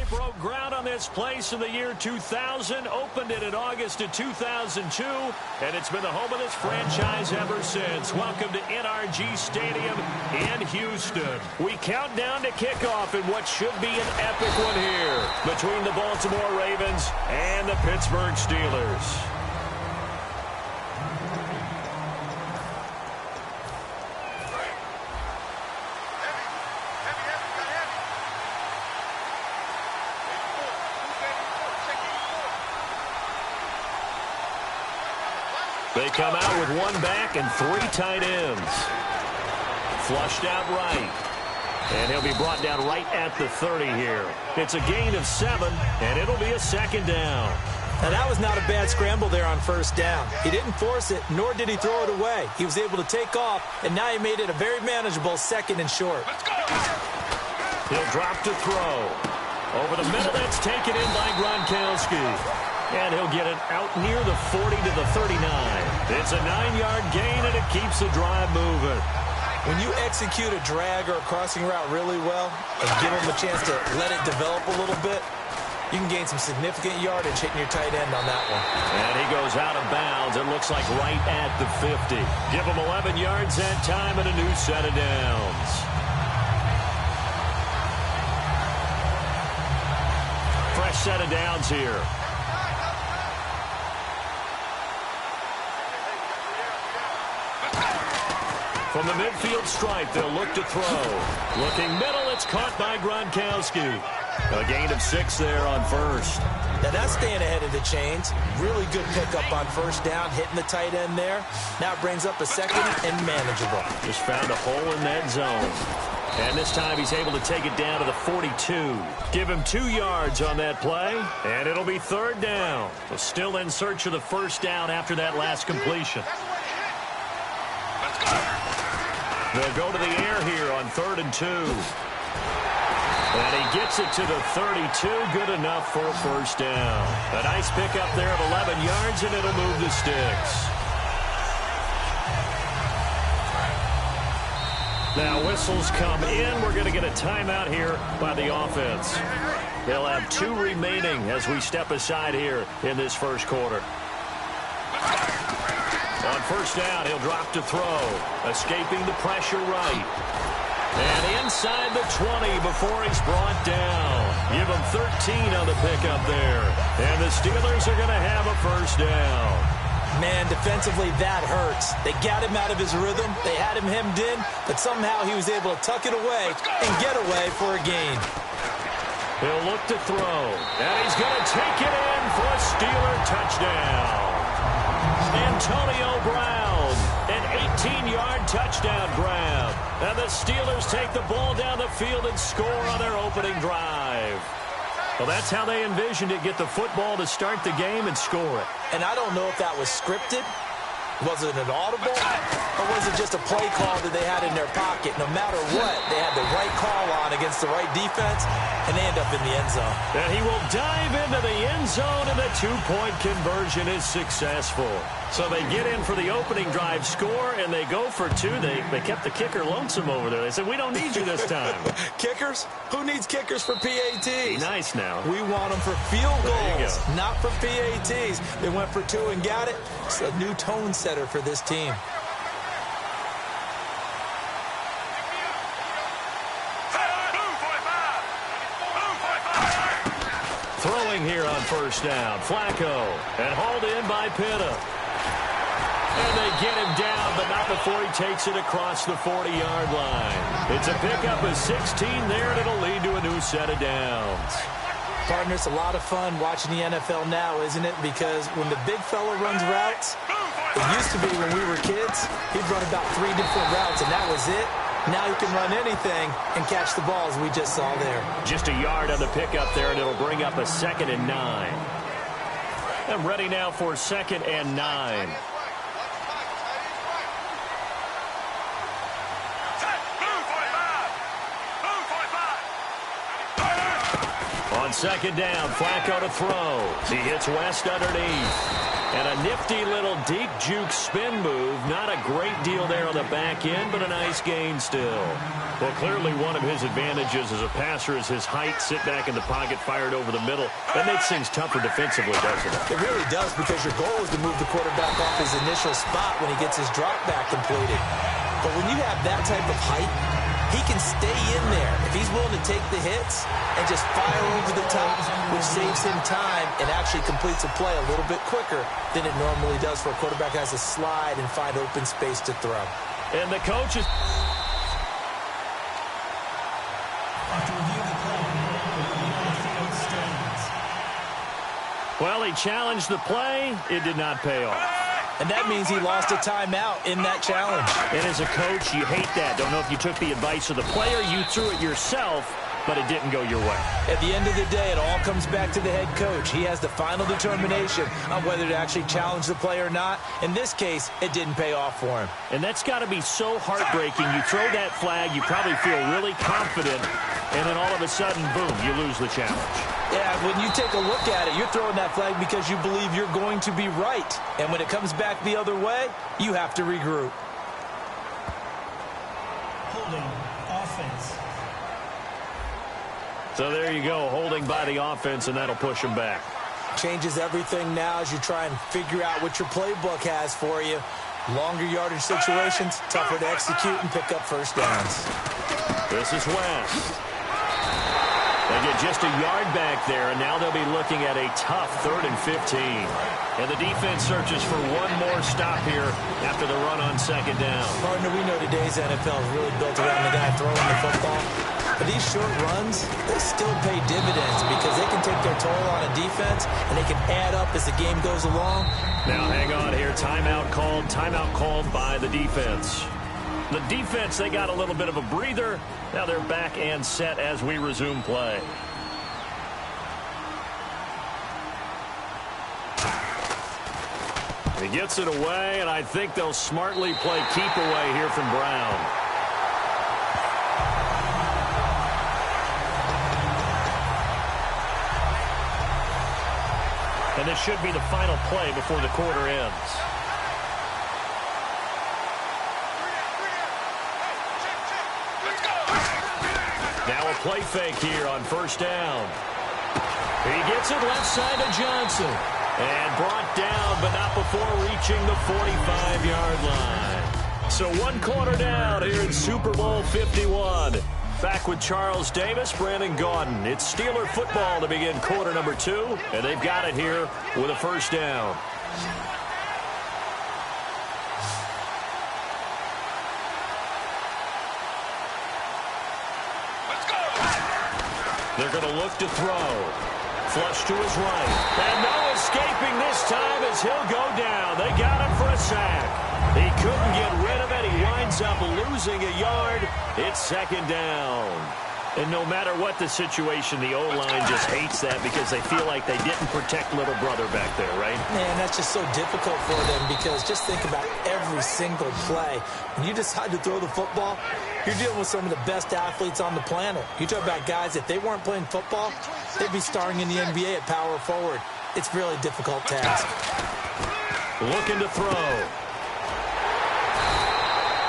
broke ground on this place in the year 2000, opened it in August of 2002, and it's been the home of this franchise ever since. Welcome to NRG Stadium in Houston. We count down to kickoff in what should be an epic one here between the Baltimore Ravens and the Pittsburgh Steelers. They come out with one back and three tight ends. Flushed out right. And he'll be brought down right at the 30 here. It's a gain of 7, and it'll be a second down. Now, that was not a bad scramble there on first down. He didn't force it, nor did he throw it away. He was able to take off, and now he made it a very manageable second and short. Let's go! He'll drop to throw. Over the middle, that's taken in by Gronkowski. And he'll get it out near the 40 to the 39. It's a 9-yard gain, and it keeps the drive moving. When you execute a drag or a crossing route really well and give them a chance to let it develop a little bit, you can gain some significant yardage hitting your tight end on that one. And he goes out of bounds. It looks like right at the 50. Give him 11 yards that time and a new set of downs. Fresh set of downs here. From the midfield stripe, they'll look to throw. Looking middle, it's caught by Gronkowski. A gain of 6 there on first. Now that's staying ahead of the chains. Really good pickup on first down, hitting the tight end there. Now it brings up a second and manageable. Just found a hole in that zone. And this time he's able to take it down to the 42. Give him 2 yards on that play, and it'll be third down. So still in search of the first down after that last completion. They'll go to the air here on 3rd and 2. And he gets it to the 32. Good enough for a first down. A nice pickup there of 11 yards, and it'll move the sticks. Now whistles come in. We're going to get a timeout here by the offense. They'll have 2 remaining as we step aside here in this first quarter. On first down, he'll drop to throw. Escaping the pressure right. And inside the 20 before he's brought down. Give him 13 on the pickup there. And the Steelers are going to have a first down. Man, defensively, that hurts. They got him out of his rhythm. They had him hemmed in, but somehow he was able to tuck it away and get away for a gain. He'll look to throw. And he's going to take it in for a Steeler touchdown. Antonio Brown, an 18-yard touchdown grab. And the Steelers take the ball down the field and score on their opening drive. Well, that's how they envisioned it, get the football to start the game and score it. And I don't know if that was scripted. Was it an audible? Or was it just a play call that they had in their pocket? No matter what, they had the right call on against the right defense, and they end up in the end zone. And he will dive into the end zone, and the 2-point conversion is successful. So they get in for the opening drive score, and they go for 2. They kept the kicker lonesome over there. They said, we don't need you this time. Kickers? Who needs kickers for PATs? Be nice now. We want them for field goals, not for PATs. They went for 2 and got it. It's a new tone setter for this team. Throwing here on first down. Flacco. And hauled in by Pitta. And they get him down, but not before he takes it across the 40-yard line. It's a pickup of 16 there, and it'll lead to a new set of downs. Partner, it's a lot of fun watching the NFL now, isn't it? Because when the big fella runs routes, it used to be when we were kids, he'd run about 3 different routes, and that was it. Now he can run anything and catch the ball, as we just saw there. Just a yard on the pickup there, and it'll bring up a 2nd and 9. I'm ready now for 2nd and 9. On second down, Flacco to throw. He hits West underneath. And a nifty little deep juke spin move. Not a great deal there on the back end, but a nice gain still. Well, clearly one of his advantages as a passer is his height. Sit back in the pocket, fired over the middle. That makes things tougher defensively, doesn't it? It really does, because your goal is to move the quarterback off his initial spot when he gets his drop back completed. But when you have that type of height, he can stay in there if he's willing to take the hits and just fire over the top, which saves him time and actually completes a play a little bit quicker than it normally does for a quarterback who has to slide and find open space to throw. And the coach is... Well, he challenged the play. It did not pay off. And that means he lost a timeout in that challenge. And as a coach, you hate that. Don't know if you took the advice of the player, you threw it yourself, but it didn't go your way. At the end of the day, it all comes back to the head coach. He has the final determination on whether to actually challenge the play or not. In this case, it didn't pay off for him. And that's got to be so heartbreaking. You throw that flag, you probably feel really confident, and then all of a sudden, boom, you lose the challenge. Yeah, when you take a look at it, you're throwing that flag because you believe you're going to be right. And when it comes back the other way, you have to regroup. Holding offense. So there you go, holding by the offense, and that'll push him back. Changes everything now as you try and figure out what your playbook has for you. Longer yardage situations, tougher to execute and pick up first downs. This is West. They get just a yard back there, and now they'll be looking at a tough 3rd and 15. And the defense searches for one more stop here after the run on second down. Partner, we know today's NFL is really built around the guy throwing the football. But these short runs, they still pay dividends because they can take their toll on a defense, and they can add up as the game goes along. Now hang on here. Timeout called by the defense. The defense, they got a little bit of a breather. Now they're back and set as we resume play. He gets it away, and I think they'll smartly play keep away here from Brown. And this should be the final play before the quarter ends. Now a play fake here on first down. He gets it left side to Johnson. And brought down, but not before reaching the 45-yard line. So 1 quarter down here in Super Bowl 51. Back with Charles Davis, Brandon Gaudin. It's Steeler football to begin quarter number 2. And they've got it here with a first down. They're going to look to throw. Flush to his right. And no escaping this time as he'll go down. They got him for a sack. He couldn't get rid of it. He winds up losing a yard. It's second down. And no matter what the situation, the O-line just hates that because they feel like they didn't protect little brother back there, right? Man, that's just so difficult for them because just think about every single play. When you decide to throw the football, you're dealing with some of the best athletes on the planet. You talk about guys, if they weren't playing football, they'd be starring in the NBA at power forward. It's a really difficult task. Looking to throw.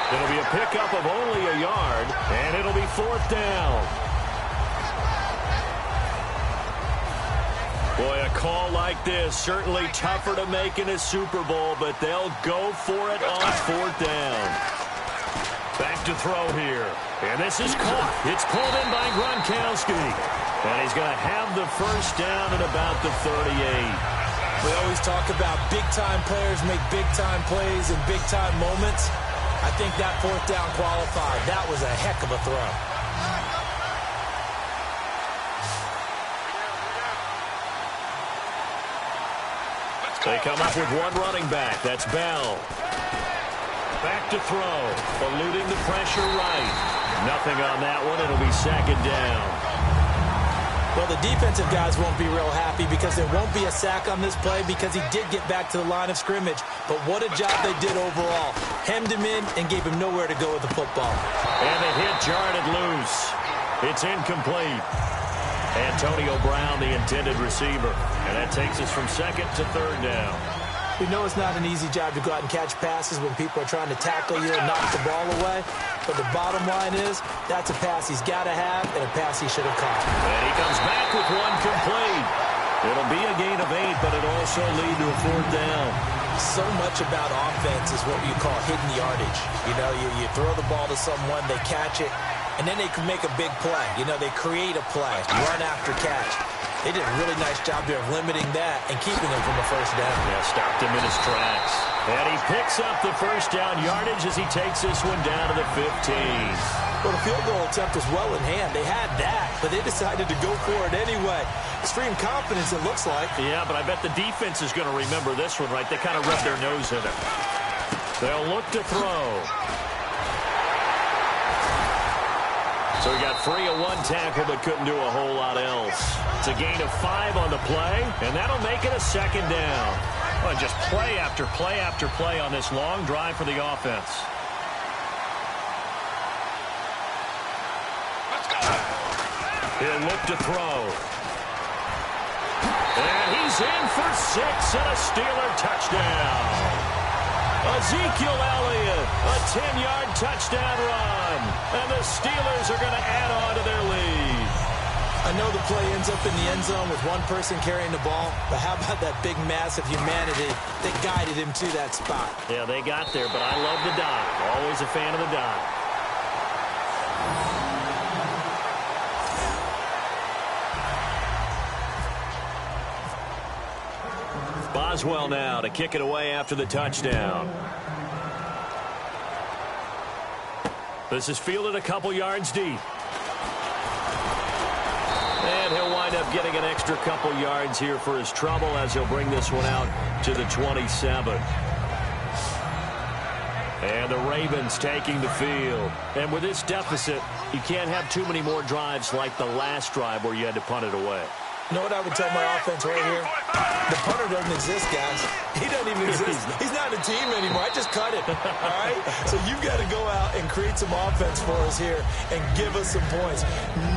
It'll be a pickup of only a yard, and it'll be fourth down. Boy, a call like this, certainly tougher to make in a Super Bowl, but they'll go for it on fourth down. Back to throw here. And this is caught. It's pulled in by Gronkowski. And he's going to have the first down at about the 38. We always talk about big-time players make big-time plays in big-time moments. I think that fourth down qualified. That was a heck of a throw. They come up with one running back. That's Bell. Back to throw. Eluding the pressure right. Nothing on that one. It'll be second down. Well, the defensive guys won't be real happy because there won't be a sack on this play because he did get back to the line of scrimmage. But what a job they did overall. Hemmed him in and gave him nowhere to go with the football. And the hit jarred it loose. It's incomplete. Antonio Brown, the intended receiver. And that takes us from second to third down. We know it's not an easy job to go out and catch passes when people are trying to tackle you and knock the ball away. But the bottom line is, that's a pass he's got to have and a pass he should have caught. And he comes back with one complete. It'll be a gain of 8, but it also lead to a fourth down. So much about offense is what you call hidden yardage. You know, you throw the ball to someone, they catch it, and then they can make a big play. You know, they create a play, run after catch. They did a really nice job there of limiting that and keeping him from the first down. Yeah, stopped him in his tracks. And he picks up the first down yardage as he takes this one down to the 15. Well, the field goal attempt was well in hand. They had that, but they decided to go for it anyway. Extreme confidence, it looks like. Yeah, but I bet the defense is going to remember this one, right? They kind of rubbed their nose in it. They'll look to throw. So he got free of one tackle but couldn't do a whole lot else. It's a gain of 5 on the play, and that'll make it a second down. Well, just play after play after play on this long drive for the offense. He'll look to throw. And he's in for 6 and a Steeler touchdown. Ezekiel Elliott, a 10-yard touchdown run. And the Steelers are going to add on to their lead. I know the play ends up in the end zone with one person carrying the ball, but how about that big mass of humanity that guided him to that spot? Yeah, they got there, but I love the dive. Always a fan of the dive. Boswell now to kick it away after the touchdown. This is fielded a couple yards deep. And he'll wind up getting an extra couple yards here for his trouble as he'll bring this one out to the 27. And the Ravens taking the field. And with this deficit, you can't have too many more drives like the last drive where you had to punt it away. You know what I would tell my offense right here? The punter doesn't exist, guys. He doesn't even exist. He's not a team anymore. I just cut it, all right? So you've got to go out and create some offense for us here and give us some points.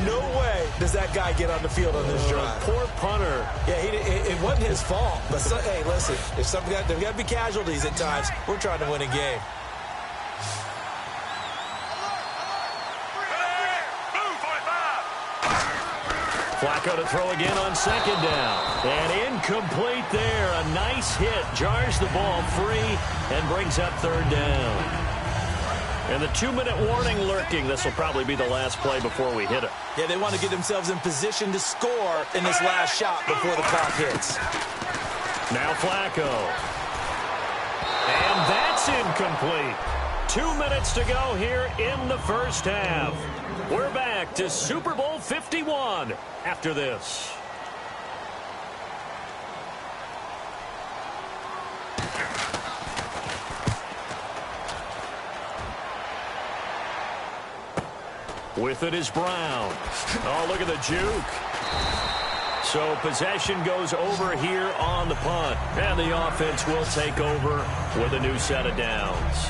No way does that guy get on the field on this drive. Poor punter. Yeah, it wasn't his fault. But, hey, listen, if there's got to be casualties at times. We're trying to win a game. Flacco to throw again on second down. And incomplete there. A nice hit. Jars the ball free and brings up third down. And the 2-minute warning lurking. This will probably be the last play before we hit it. Yeah, they want to get themselves in position to score in this last shot before the clock hits. Now Flacco. And that's incomplete. 2 minutes to go here in the first half. We're back to Super Bowl 51 after this. With it is Brown. Oh, look at the juke. So possession goes over here on the punt. And the offense will take over with a new set of downs.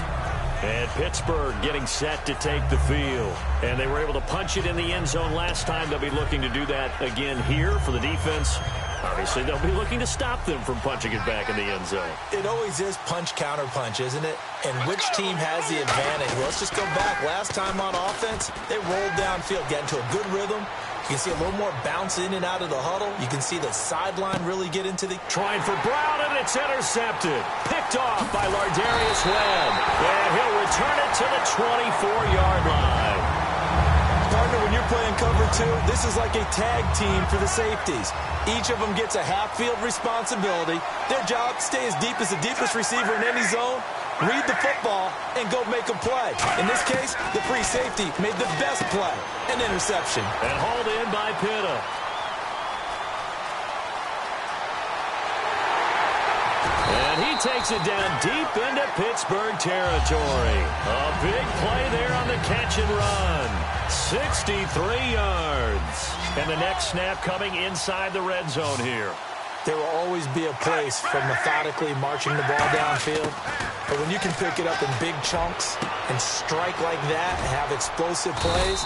And Pittsburgh getting set to take the field. And they were able to punch it in the end zone last time. They'll be looking to do that again here for the defense. Obviously, they'll be looking to stop them from punching it back in the end zone. It always is punch-counter-punch, isn't it? And which team has the advantage? Well, let's just go back. Last time on offense, they rolled downfield, got into a good rhythm. You can see a little more bounce in and out of the huddle. You can see the sideline really get into the... Trying for Brown, and it's intercepted. Picked off by Lardarius Webb. And he'll return it to the 24-yard line. Partner, when you're playing cover two, this is like a tag team for the safeties. Each of them gets a half-field responsibility. Their job, stay as deep as the deepest receiver in any zone, read the football, and go make a play. In this case, the free safety made the best play, an interception. And hauled in by Pitta. And he takes it down deep into Pittsburgh territory. A big play there on the catch and run. 63 yards. And the next snap coming inside the red zone here. There will always be a place for methodically marching the ball downfield. But when you can pick it up in big chunks and strike like that and have explosive plays,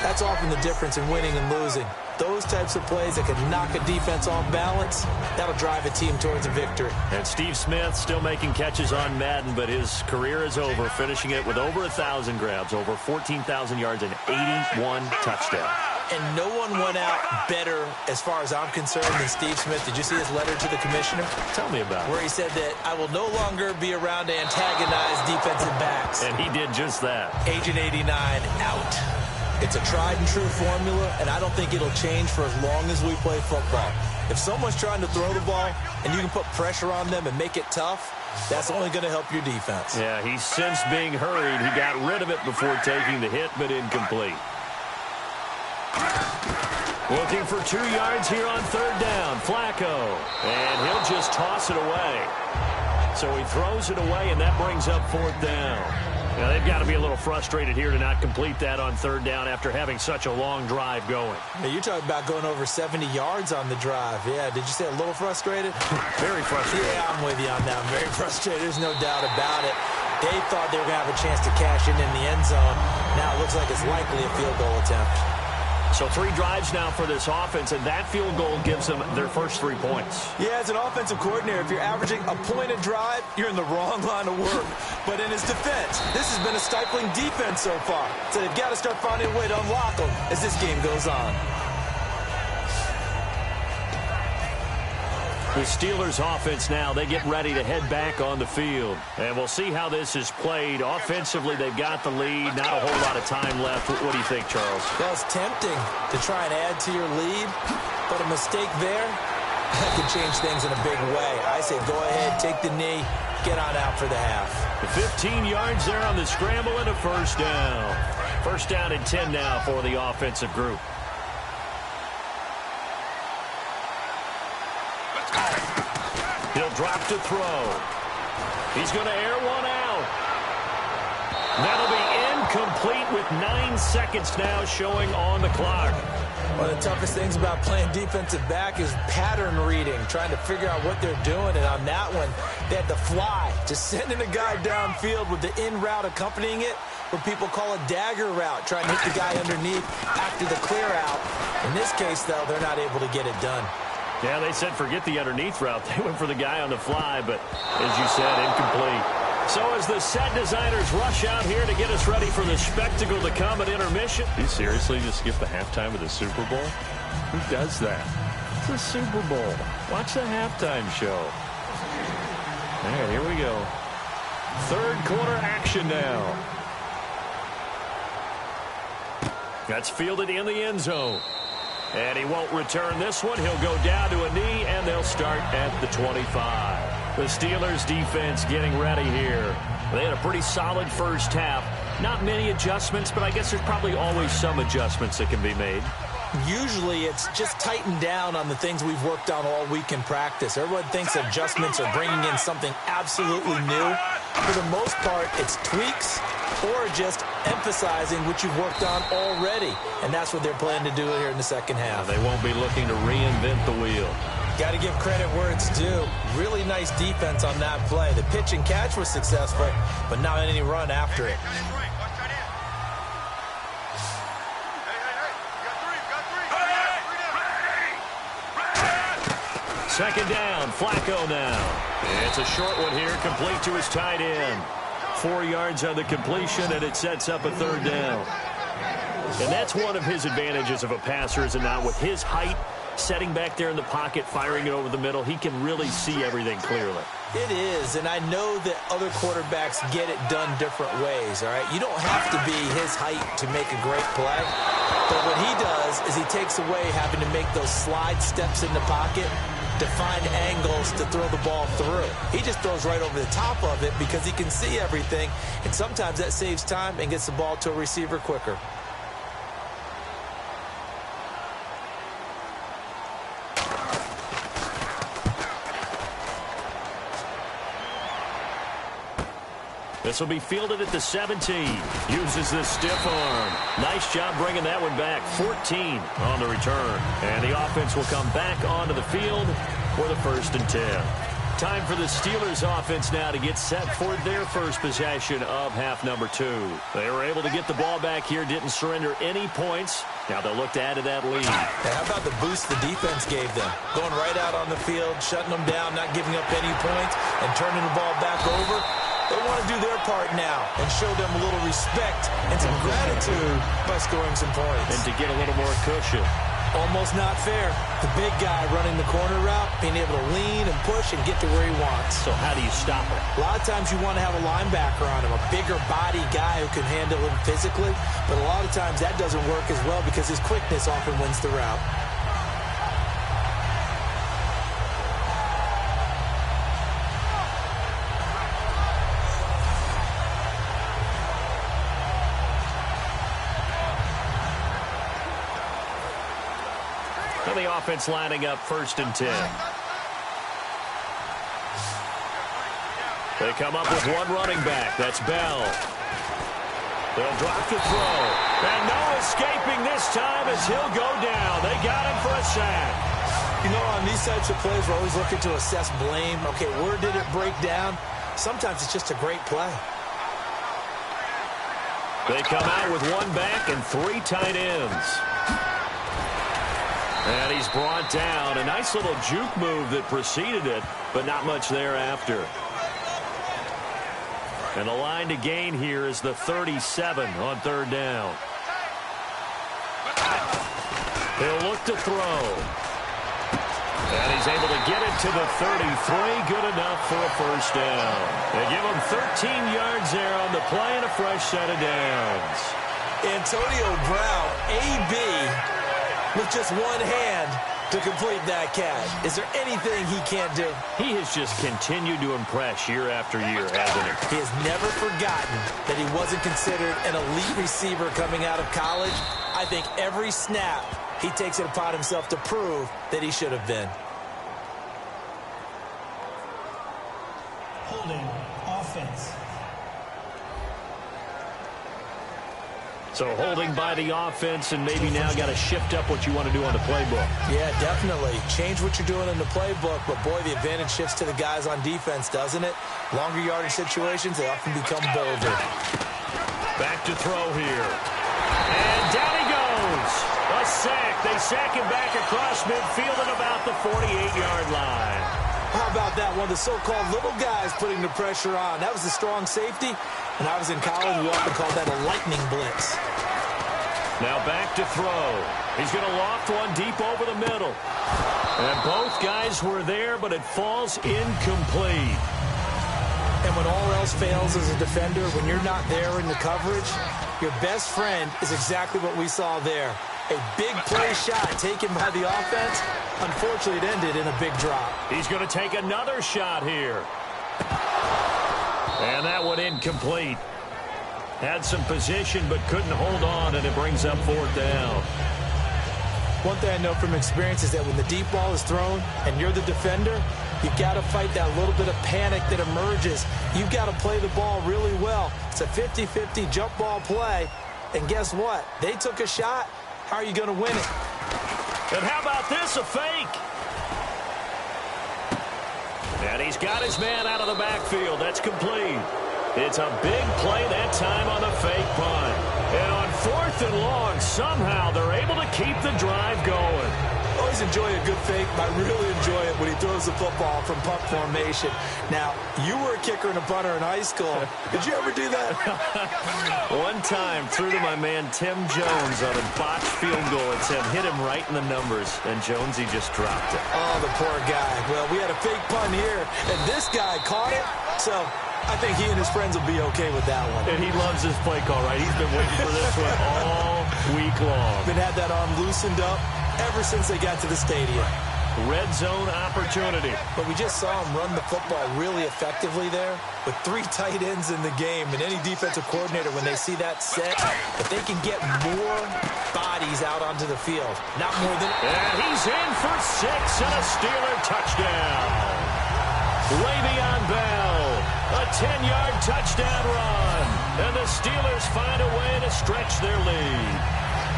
that's often the difference in winning and losing. those types of plays that can knock a defense off balance, that'll drive a team towards a victory. And Steve Smith still making catches on Madden, but his career is over, finishing it with over 1,000 grabs, over 14,000 yards, and 81 touchdowns. And no one went out better, as far as I'm concerned, than Steve Smith. Did you see his letter to the commissioner? Tell me about it. Where he said that I will no longer be around to antagonize defensive backs. And he did just that. Agent 89 out. It's a tried-and-true formula, and I don't think it'll change for as long as we play football. If someone's trying to throw the ball and you can put pressure on them and make it tough, that's only going to help your defense. Yeah, he's since being hurried. He got rid of it before taking the hit, but incomplete. Looking for 2 yards here on third down. Flacco. And he'll just toss it away. So he throws it away, and that brings up fourth down. Now, they've got to be a little frustrated here to not complete that on third down after having such a long drive going. Now, you're talking about going over 70 yards on the drive. Yeah, did you say a little frustrated? Very frustrated. Yeah, I'm with you on that. I'm very frustrated. There's no doubt about it. They thought they were going to have a chance to cash in the end zone. Now it looks like it's likely a field goal attempt. So 3 drives now for this offense, and that field goal gives them their first 3 points. Yeah, as an offensive coordinator, if you're averaging a point a drive, you're in the wrong line of work. But in his defense, this has been a stifling defense so far. So they've got to start finding a way to unlock them as this game goes on. The Steelers offense now, they get ready to head back on the field. And we'll see how this is played. Offensively, they've got the lead. Not a whole lot of time left. What do you think, Charles? Well, it's tempting to try and add to your lead, but a mistake there, that could change things in a big way. I say go ahead, take the knee, get on out for the half. The 15 yards there on the scramble and a first down. First down and 10 now for the offensive group. He'll drop to throw. He's going to air one out. That'll be incomplete with 9 seconds now showing on the clock. One of the toughest things about playing defensive back is pattern reading, trying to figure out what they're doing. And on that one, they had to fly, just sending a guy downfield with the in route accompanying it, what people call a dagger route, trying to hit the guy underneath after the clear out. In this case, though, they're not able to get it done. Yeah, they said forget the underneath route. They went for the guy on the fly, but as you said, incomplete. So as the set designers rush out here to get us ready for the spectacle to come at intermission. You seriously just skip the halftime of the Super Bowl? Who does that? It's the Super Bowl. Watch the halftime show. All right, here we go. Third quarter action now. That's fielded in the end zone. And he won't return this one. He'll go down to a knee, and they'll start at the 25. The Steelers defense getting ready here. They had a pretty solid first half. Not many adjustments, but I guess there's probably always some adjustments that can be made. Usually it's just tightened down on the things we've worked on all week in practice. Everyone thinks adjustments are bringing in something absolutely new. For the most part, it's tweaks or just emphasizing what you've worked on already. And that's what they're planning to do here in the second half. They won't be looking to reinvent the wheel. Got to give credit where it's due. Really nice defense on that play. The pitch and catch was successful, but not any run after it. Second down, Flacco now. It's a short one here, complete to his tight end. 4 yards on the completion, and it sets up a third down. And that's one of his advantages of a passer, is it not? With his height, setting back there in the pocket, firing it over the middle, he can really see everything clearly. It is, and I know that other quarterbacks get it done different ways, all right? You don't have to be his height to make a great play, but what he does is he takes away having to make those slide steps in the pocket to find angles to throw the ball through. He just throws right over the top of it because he can see everything, and sometimes that saves time and gets the ball to a receiver quicker. This will be fielded at the 17. Uses the stiff arm. Nice job bringing that one back. 14 on the return. And the offense will come back onto the field for the 1st and 10. Time for the Steelers offense now to get set for their first possession of half number 2. They were able to get the ball back here, didn't surrender any points. Now they'll look to add to that lead. And how about the boost the defense gave them? Going right out on the field, shutting them down, not giving up any points, and turning the ball back over. They want to do their part now and show them a little respect and some gratitude by scoring some points. And to get a little more cushion. Almost not fair. The big guy running the corner route, being able to lean and push and get to where he wants. So how do you stop it? A lot of times you want to have a linebacker on him, a bigger body guy who can handle him physically. But a lot of times that doesn't work as well because his quickness often wins the route. And the offense lining up 1st and 10. They come up with one running back. That's Bell. They'll drop the throw. And no escaping this time as he'll go down. They got him for a sack. You know, on these types of plays, we're always looking to assess blame. Okay, where did it break down? Sometimes it's just a great play. They come out with one back and 3 tight ends. And he's brought down. A nice little juke move that preceded it, but not much thereafter. And the line to gain here is the 37 on 3rd down. He'll look to throw. And he's able to get it to the 33. Good enough for a 1st down. They give him 13 yards there on the play and a fresh set of downs. Antonio Brown, AB, with just one hand to complete that catch. Is there anything he can't do? He has just continued to impress year after year, hasn't he? He has never forgotten that he wasn't considered an elite receiver coming out of college. I think every snap he takes it upon himself to prove that he should have been. Holding offense. So holding by the offense, and maybe now got to shift up what you want to do on the playbook. Yeah, definitely. Change what you're doing in the playbook, but boy, the advantage shifts to the guys on defense, doesn't it? Longer yardage situations, they often become bolder. Back to throw here. And down he goes. A sack. They sack him back across midfield at about the 48-yard line. How about that? One of the so-called little guys putting the pressure on. That was the strong safety. When I was in college, we often called that a lightning blitz. Now back to throw. He's going to loft one deep over the middle. And both guys were there, but it falls incomplete. And when all else fails as a defender, when you're not there in the coverage, your best friend is exactly what we saw there. A big play shot taken by the offense. Unfortunately, it ended in a big drop. He's going to take another shot here. And that one incomplete. Had some position but couldn't hold on, and it brings up 4th down. One thing I know from experience is that when the deep ball is thrown and you're the defender, you've got to fight that little bit of panic that emerges. You've got to play the ball really well. It's a 50-50 jump ball play. And guess what? They took a shot. How are you going to win it? And how about this, a fake? And he's got his man out of the backfield. That's complete. It's a big play that time on the fake punt. And on 4th and long, somehow they're able to keep the drive going. Always enjoy a good fake, but I really enjoy it when he throws the football from punt formation. Now, you were a kicker and a punter in high school. Did you ever do that? One time, threw to my man Tim Jones on a botched field goal. It said hit him right in the numbers, and Jonesy just dropped it. Oh, the poor guy. Well, we had a fake punt here, and this guy caught it, so I think he and his friends will be okay with that one. And he loves his play call, right? He's been waiting for this one all week long. Been had that arm loosened up ever since they got to the stadium. Red zone opportunity. But we just saw him run the football really effectively there with 3 tight ends in the game. And any defensive coordinator, when they see that set, if they can get more bodies out onto the field, not more than... And he's in for 6 and a Steeler touchdown. Le'Veon Bell, a 10-yard touchdown run. And the Steelers find a way to stretch their lead.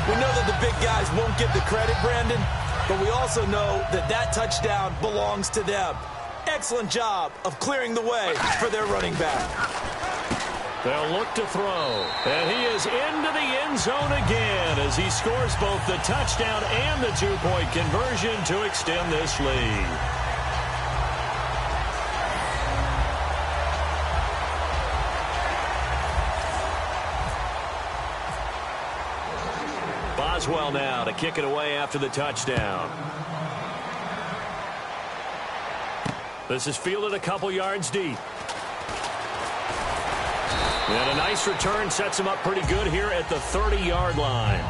We know that the big guys won't get the credit, Brandon, but we also know that that touchdown belongs to them. Excellent job of clearing the way for their running back. They'll look to throw. And he is into the end zone again as he scores both the touchdown and the two-point conversion to extend this lead. Boswell now to kick it away after the touchdown. This is fielded a couple yards deep. And a nice return sets him up pretty good here at the 30-yard line.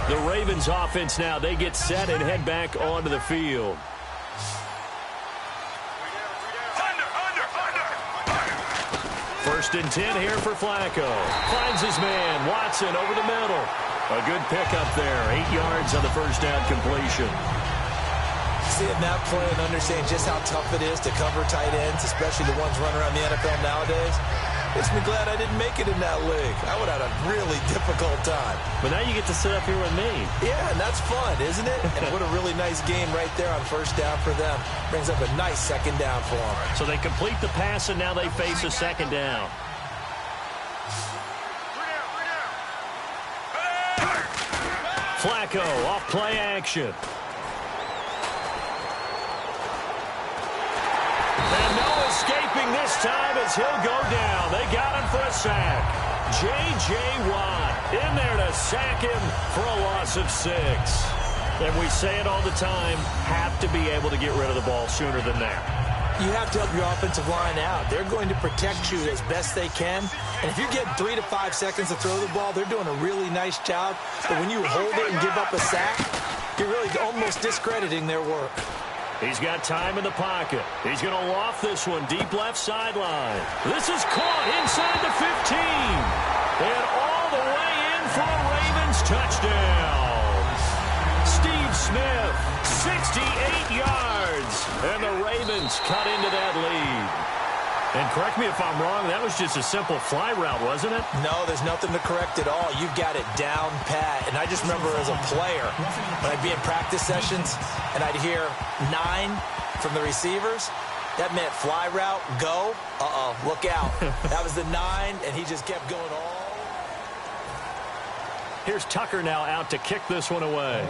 The Ravens offense now, they get set and head back onto the field. First and 10 here for Flacco. Finds his man, Watson, over the middle. A good pickup there, 8 yards on the first down completion. Seeing that play and understanding just how tough it is to cover tight ends, especially the ones running around the NFL nowadays, makes me glad I didn't make it in that league. I would have had a really difficult time. But now you get to sit up here with me. Yeah, and that's fun, isn't it? And what a really nice game right there on first down for them. Brings up a nice second down for them. So they complete the pass, and now they face a second down. Flacco off play action. And no escaping this time as he'll go down. They got him for a sack. J.J. Watt in there to sack him for a loss of 6. And we say it all the time, have to be able to get rid of the ball sooner than that. You have to help your offensive line out. They're going to protect you as best they can. And if you get 3 to 5 seconds to throw the ball, they're doing a really nice job. But when you hold it and give up a sack, you're really almost discrediting their work. He's got time in the pocket. He's going to loft this one deep left sideline. This is caught inside the 15. And all the way in for a Ravens touchdown. Steve Smith, 68 yards. And the Ravens cut into that lead. And correct me if I'm wrong, that was just a simple fly route, wasn't it? No, there's nothing to correct at all. You've got it down pat. And I just remember as a player, when I'd be in practice sessions and I'd hear 9 from the receivers, that meant fly route, go. Look out. That was the 9, and he just kept going all. Here's Tucker now out to kick this one away.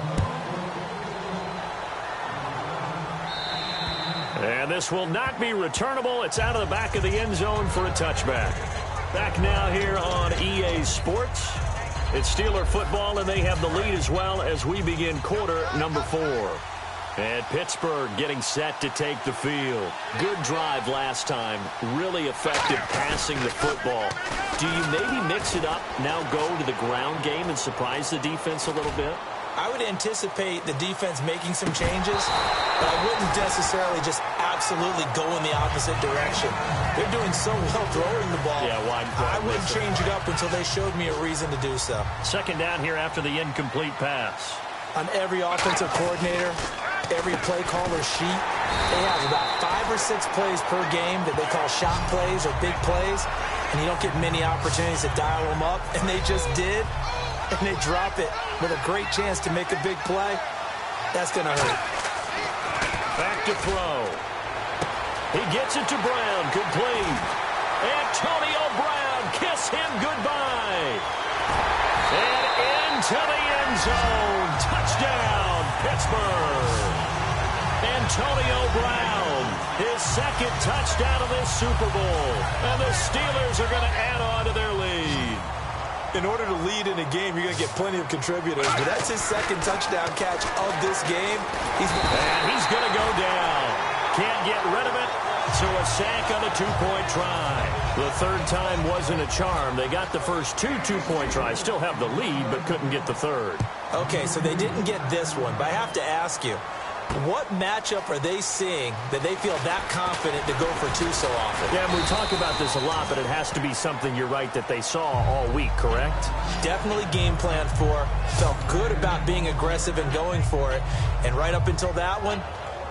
And this will not be returnable. It's out of the back of the end zone for a touchback. Back now here on EA Sports. It's Steeler football, and they have the lead as well as we begin quarter number 4. And Pittsburgh getting set to take the field. Good drive last time. Really effective passing the football. Do you maybe mix it up, now go to the ground game and surprise the defense a little bit? I would anticipate the defense making some changes, but I wouldn't necessarily just absolutely go in the opposite direction. They're doing so well throwing the ball. Yeah, why I wouldn't change it up until they showed me a reason to do so. Second down here after the incomplete pass. On every offensive coordinator, every play caller sheet, they have about 5 or 6 plays per game that they call shot plays or big plays, and you don't get many opportunities to dial them up, and they just did. And they drop it with a great chance to make a big play. That's going to hurt. Back to throw. He gets it to Brown. Complete. Antonio Brown. Kiss him goodbye. And into the end zone. Touchdown, Pittsburgh. Antonio Brown. His second touchdown of this Super Bowl. And the Steelers are going to add on to their lead. In order to lead in a game, you're going to get plenty of contributors. But that's his second touchdown catch of this game. And he's going to go down. Can't get rid of it. So a sack on a 2-point try. The third time wasn't a charm. They got the first 2 2-point tries. Still have the lead, but couldn't get the third. Okay, so they didn't get this one. But I have to ask you, what matchup are they seeing that they feel that confident to go for 2 so often? Yeah, and we talk about this a lot, but it has to be something, you're right, that they saw all week, correct? Definitely game plan for. Felt good about being aggressive and going for it. And right up until that one,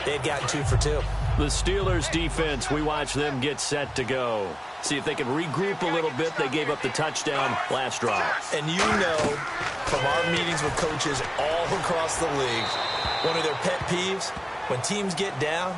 they'd gotten 2 for 2. The Steelers defense, we watch them get set to go. See if they can regroup a little bit. They gave up the touchdown last drive. And you know from our meetings with coaches all across the league, one of their pet peeves, when teams get down,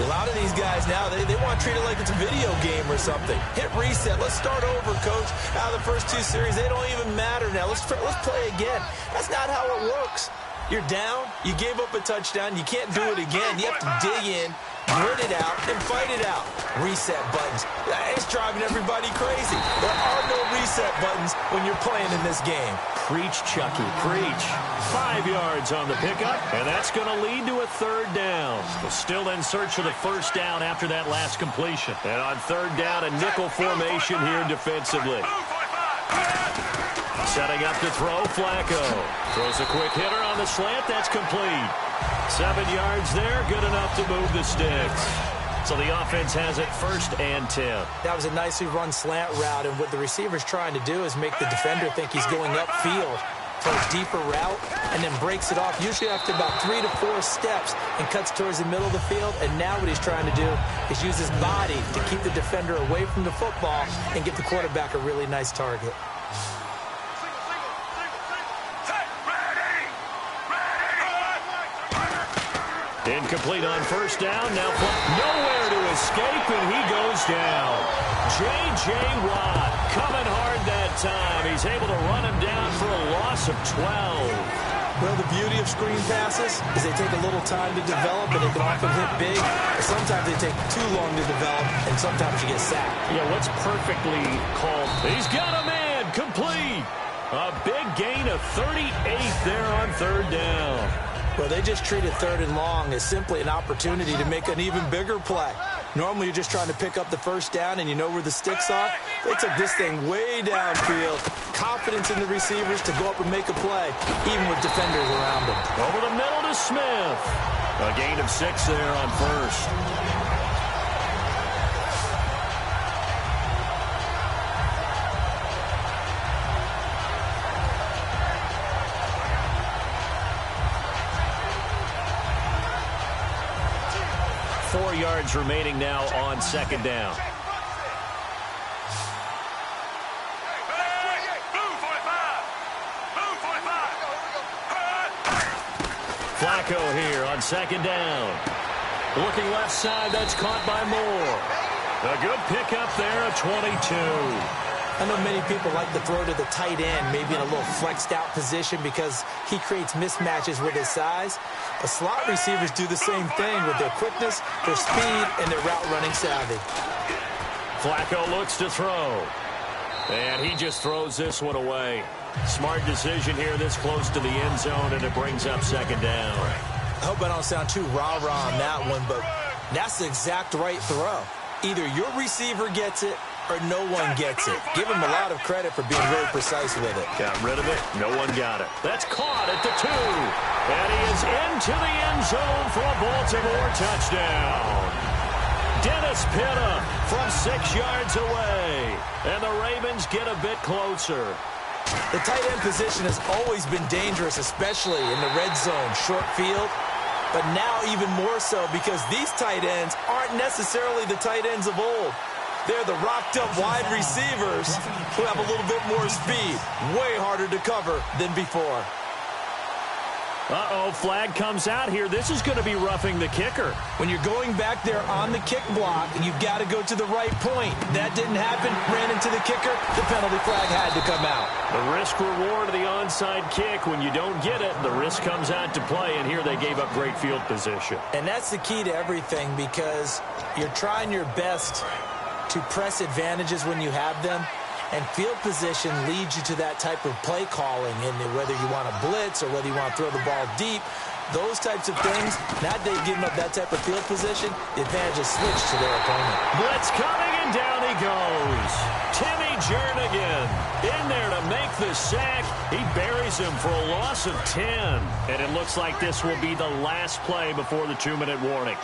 A lot of these guys now, they want to treat it like it's a video game or something. Hit reset. Let's start over, coach. Out of the first 2 series, they don't even matter now. Let's play again. That's not how it works. You're down. You gave up a touchdown. You can't do it again. You have to dig in, grit it out, and fight it out. Reset buttons. It's driving everybody crazy. There are no reset buttons when you're playing in this game. Preach, Chucky, preach. 5 yards on the pickup, and that's going to lead to a 3rd down. We're still in search of the 1st down after that last completion. And on 3rd down, a nickel formation here defensively. Setting up to throw, Flacco. Throws a quick hitter on the slant. That's complete. 7 yards there, good enough to move the sticks. So the offense has it 1st and 10. That was a nicely run slant route, and what the receiver's trying to do is make the defender think he's going upfield for a deeper route, and then breaks it off, usually after about 3 to 4 steps, and cuts towards the middle of the field. And now what he's trying to do is use his body to keep the defender away from the football and get the quarterback a really nice target. Incomplete on 1st down. Now nowhere to escape, and he goes down. J.J. Watt coming hard that time. He's able to run him down for a loss of 12. Well, the beauty of screen passes is they take a little time to develop, and they can often hit big. Or sometimes they take too long to develop, and sometimes you get sacked. Yeah, what's perfectly called? He's got a man. Complete. A big gain of 38 there on 3rd down. Well, they just treated 3rd and long as simply an opportunity to make an even bigger play. Normally, you're just trying to pick up the 1st down, and you know where the sticks are. They took this thing way downfield. Confidence in the receivers to go up and make a play, even with defenders around them. Over the middle to Smith. A gain of 6 there on 1st. 4 yards remaining now on 2nd down. Flacco here on 2nd down. Looking left side, that's caught by Moore. A good pickup there, a 22. I know many people like to throw to the tight end, maybe in a little flexed out position because he creates mismatches with his size. But slot receivers do the same thing with their quickness, their speed, and their route running savvy. Flacco looks to throw. And he just throws this one away. Smart decision here this close to the end zone, and it brings up 2nd down. I hope I don't sound too rah-rah on that one, but that's the exact right throw. Either your receiver gets it or no one gets it. Give him a lot of credit for being really precise with it. Got rid of it. No one got it. That's caught at the 2. And he is into the end zone for a Baltimore touchdown. Dennis Pitta from 6 yards away. And the Ravens get a bit closer. The tight end position has always been dangerous, especially in the red zone, short field. But now even more so because these tight ends aren't necessarily the tight ends of old. They're the rocked-up wide receivers who have a little bit more speed. Way harder to cover than before. Uh-oh, flag comes out here. This is going to be roughing the kicker. When you're going back there on the kick block, you've got to go to the right point. That didn't happen. Ran into the kicker. The penalty flag had to come out. The risk-reward of the onside kick. When you don't get it, the risk comes out to play, and here they gave up great field position. And that's the key to everything because you're trying your best to press advantages when you have them. And field position leads you to that type of play calling, and whether you want to blitz or whether you want to throw the ball deep, those types of things, now that they've given up that type of field position, the advantage is switched to their opponent. Blitz coming, and down he goes. Timmy Jernigan in there to make the sack. He buries him for a loss of 10. And it looks like this will be the last play before the 2-minute warning.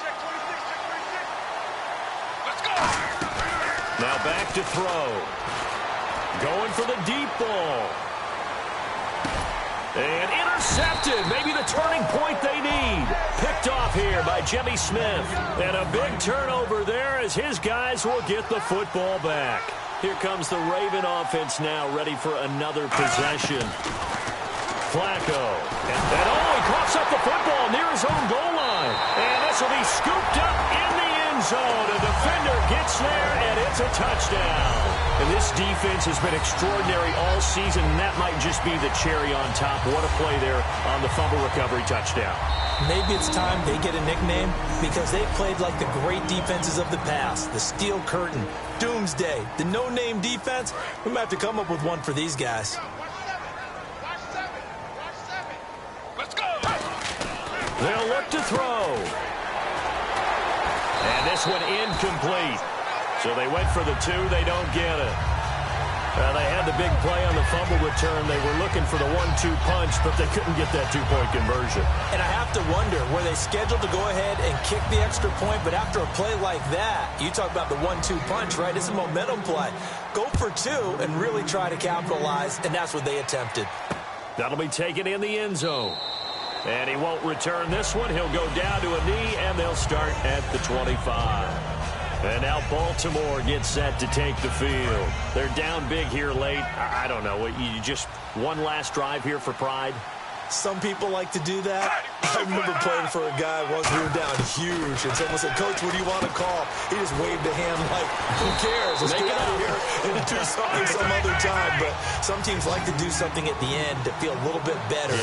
Let's go. Now back to throw. Going for the deep ball. And intercepted. Maybe the turning point they need. Picked off here by Jimmy Smith. And a big turnover there as his guys will get the football back. Here comes the Raven offense now, ready for another possession. Flacco. And he coughs up the football near his own goal line. And this will be scooped up zone. A defender gets there, and it's a touchdown. And this defense has been extraordinary all season, and that might just be the cherry on top. What a play there on the fumble recovery touchdown. Maybe it's time they get a nickname because they played like the great defenses of the past. The Steel Curtain, Doomsday, the no-name defense. We might have to come up with one for these guys. They'll look to throw. And this one incomplete. So they went for the 2. They don't get it. They had the big play on the fumble return. They were looking for the 1-2 punch, but they couldn't get that 2-point conversion. And I have to wonder, were they scheduled to go ahead and kick the extra point? But after a play like that, you talk about the 1-2 punch, right? It's a momentum play. Go for 2 and really try to capitalize, and that's what they attempted. That'll be taken in the end zone. And he won't return this one. He'll go down to a knee, and they'll start at the 25. And now Baltimore gets set to take the field. They're down big here late. I don't know. You just one last drive here for pride? Some people like to do that. I remember playing for a guy once we were down huge, and someone said, "Coach, what do you want to call?" He just waved a hand like, who cares? Let's get out of here and do something some other time. But some teams like to do something at the end to feel a little bit better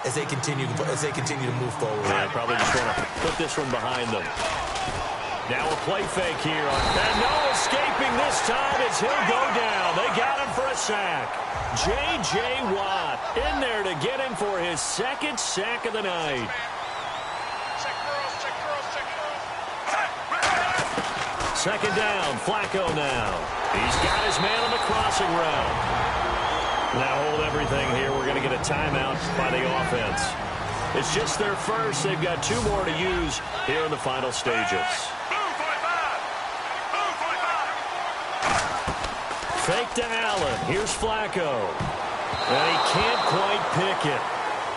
as they continue to move forward. Yeah, probably just want to put this one behind them. Now a play fake here. And no escaping this time as he'll go down. They got him for a sack. J.J. Watt in there to get him for his second sack of the night. Second down, Flacco now. He's got his man on the crossing route. Now hold everything here. We're going to get a timeout by the offense. It's just their first. They've got 2 more to use here in the final stages. Fake to Allen. Here's Flacco. And he can't quite pick it.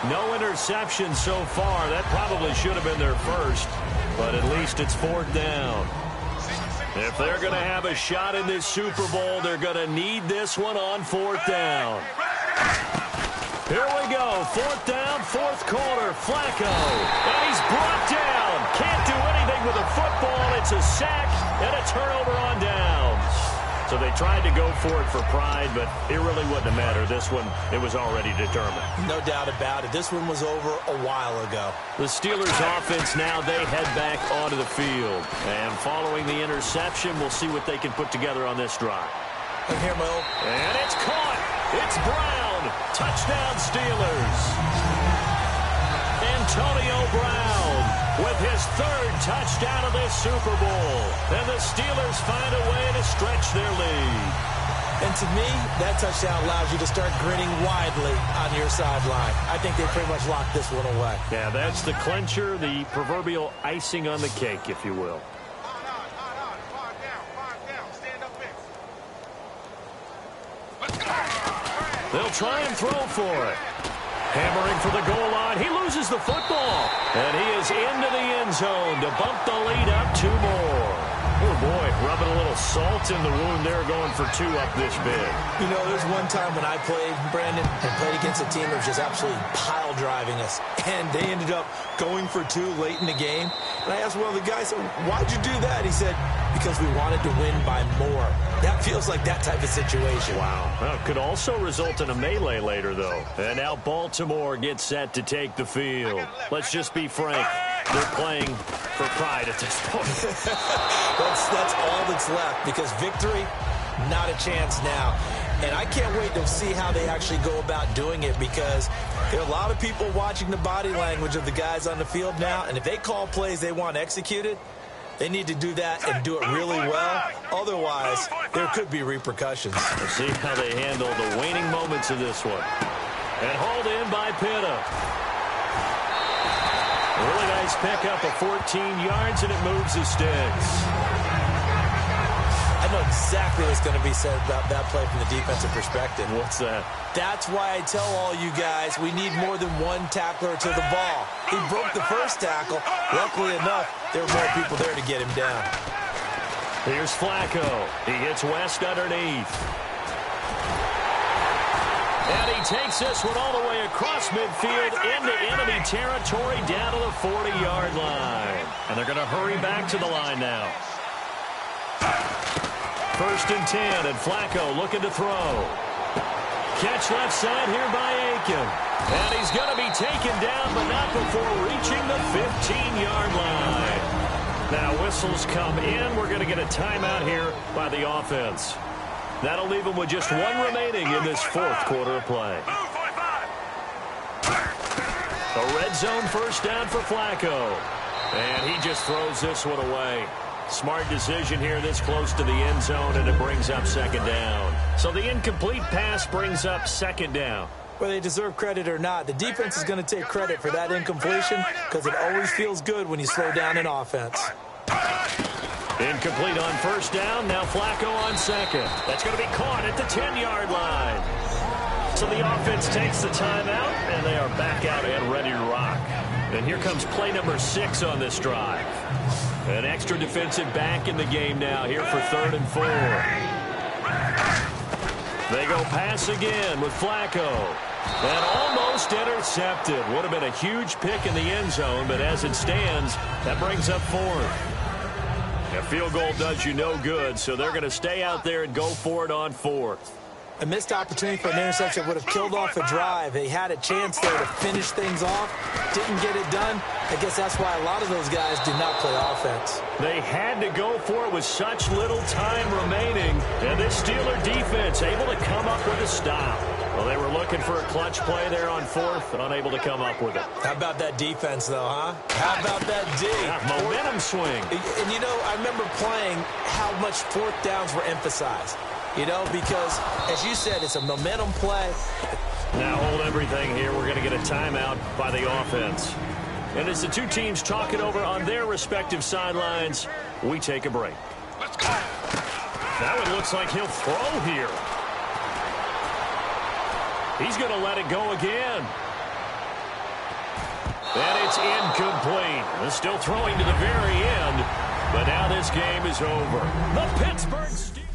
No interception so far. That probably should have been their first. But at least it's 4th down. If they're going to have a shot in this Super Bowl, they're going to need this one on 4th down. Here we go. 4th down, 4th quarter. Flacco. And he's brought down. Can't do anything with a football. It's a sack and a turnover on downs. So they tried to go for it for pride, but it really wouldn't have mattered. This one, it was already determined. No doubt about it. This one was over a while ago. The Steelers offense now, they head back onto the field. And following the interception, we'll see what they can put together on this drive. And here, Mo. And it's caught. It's Brown. Touchdown, Steelers. Antonio Brown with his 3rd touchdown of this Super Bowl. And the Steelers find a way to stretch their lead. And to me, that touchdown allows you to start grinning widely on your sideline. I think they pretty much locked this one away. Yeah, that's the clincher, the proverbial icing on the cake, if you will. They'll try and throw for it. Hammering for the goal line. He loses the football. And he is into the end zone to bump the lead up 2 more. Oh, boy, rubbing a little salt in the wound there, going for 2 up this big. You know, there's one time when I played, Brandon, and played against a team that was just absolutely pile driving us. And they ended up going for 2 late in the game. And I asked one of the guys, why'd you do that? He said, because we wanted to win by more. That feels like that type of situation. Wow. Well, could also result in a melee later, though. And now Baltimore gets set to take the field. Let's just be frank. They're playing for pride at this point. That's all that's left, because victory, not a chance now. And I can't wait to see how they actually go about doing it, because there are a lot of people watching the body language of the guys on the field now, and if they call plays they want executed, they need to do that and do it really well. Otherwise, there could be repercussions. We'll see how they handle the waning moments of this one. And hauled in by Pitta. Really nice pickup of 14 yards, and it moves the sticks. I know exactly what's going to be said about that play from the defensive perspective. What's that? That's why I tell all you guys we need more than one tackler to the ball. He broke the first tackle. Luckily enough, there were more people there to get him down. Here's Flacco. He hits West underneath. And he takes this one all the way across midfield into enemy territory down to the 40-yard line. And they're going to hurry back to the line now. 1st and 10, and Flacco looking to throw. Catch left side here by Aiken. And he's going to be taken down, but not before reaching the 15-yard line. Now whistles come in. We're going to get a timeout here by the offense. That'll leave them with just one remaining in this 4th quarter of play. A red zone 1st down for Flacco. And he just throws this one away. Smart decision here this close to the end zone, and it brings up 2nd down. So the incomplete pass brings up 2nd down. Whether they deserve credit or not, the defense is going to take credit for that incompletion because it always feels good when you slow down an offense. Incomplete on 1st down. Now Flacco on 2nd. That's going to be caught at the 10-yard line. So the offense takes the timeout, and they are back out and ready to rock. And here comes play number 6 on this drive. An extra defensive back in the game now here for 3rd and 4. They go pass again with Flacco. And almost intercepted. Would have been a huge pick in the end zone, but as it stands, that brings up 4th. A field goal does you no good, so they're going to stay out there and go for it on 4th. A missed opportunity for an interception would have killed off a drive. They had a chance there to finish things off. Didn't get it done. I guess that's why a lot of those guys do not play offense. They had to go for it with such little time remaining. And this Steeler defense able to come up with a stop. Well, they were looking for a clutch play there on 4th, unable to come up with it. How about that defense, though, huh? How about that D? Yeah, momentum swing. And, you know, I remember playing how much 4th downs were emphasized. You know, because, as you said, it's a momentum play. Now hold everything here. We're going to get a timeout by the offense. And as the two teams talk it over on their respective sidelines, we take a break. Let's go. Now it looks like he'll throw here. He's going to let it go again. And it's incomplete. They're still throwing to the very end. But now this game is over. The Pittsburgh Steelers.